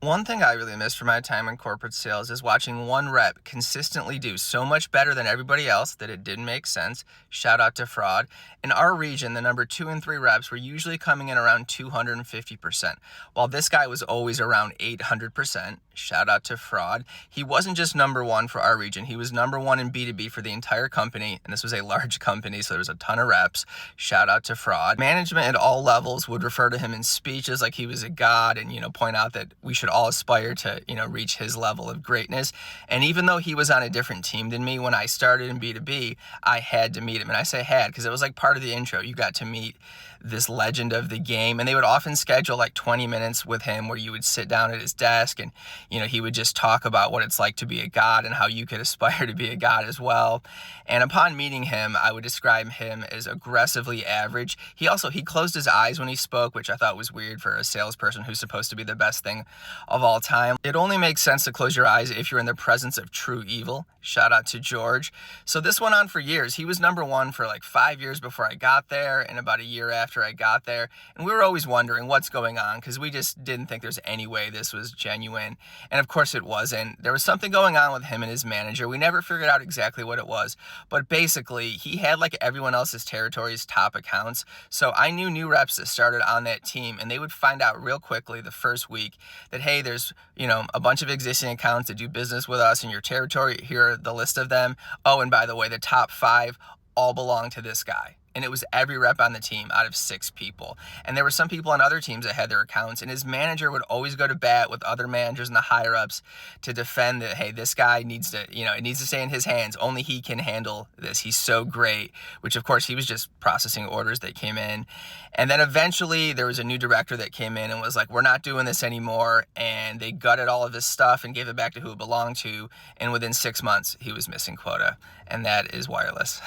One thing I really miss from my time in corporate sales is watching one rep consistently do so much better than everybody else that it didn't make sense. Shout out to fraud. In our region, the number 2 and 3 reps were usually coming in around 250%, while this guy was always around 800%. Shout out to fraud. He wasn't just number one for our region, he was number one in B2B for the entire company, and this was a large company, so there was a ton of reps. Shout out to fraud. Management at all levels would refer to him in speeches like he was a god and, point out that we should all aspire to, reach his level of greatness. And even though he was on a different team than me when I started in B2B, I had to meet him. And I say had because it was like part of the intro. You got to meet this legend of the game. And they would often schedule like 20 minutes with him where you would sit down at his desk and, he would just talk about what it's like to be a god and how you could aspire to be a god as well. And upon meeting him, I would describe him as aggressively average. He closed his eyes when he spoke, which I thought was weird for a salesperson who's supposed to be the best thing of all time. It only makes sense to close your eyes if you're in the presence of true evil. Shout out to George. So this went on for years. He was number one for like 5 years before I got there and about a year after I got there. And we were always wondering what's going on because we just didn't think there's any way this was genuine. And of course it wasn't. There was something going on with him and his manager. We never figured out exactly what it was. But basically, he had like everyone else's territory's top accounts. So I knew new reps that started on that team, and they would find out real quickly the first week that, hey, there's, a bunch of existing accounts that do business with us in your territory. Here are the list of them. Oh, and by the way, the top 5 all belong to this guy. And it was every rep on the team out of 6 people. And there were some people on other teams that had their accounts, and his manager would always go to bat with other managers and the higher ups to defend that, hey, this guy needs to, it needs to stay in his hands. Only he can handle this. He's so great, which of course he was just processing orders that came in. And then eventually there was a new director that came in and was like, we're not doing this anymore. And they gutted all of his stuff and gave it back to who it belonged to. And within 6 months, he was missing quota. And that is wireless.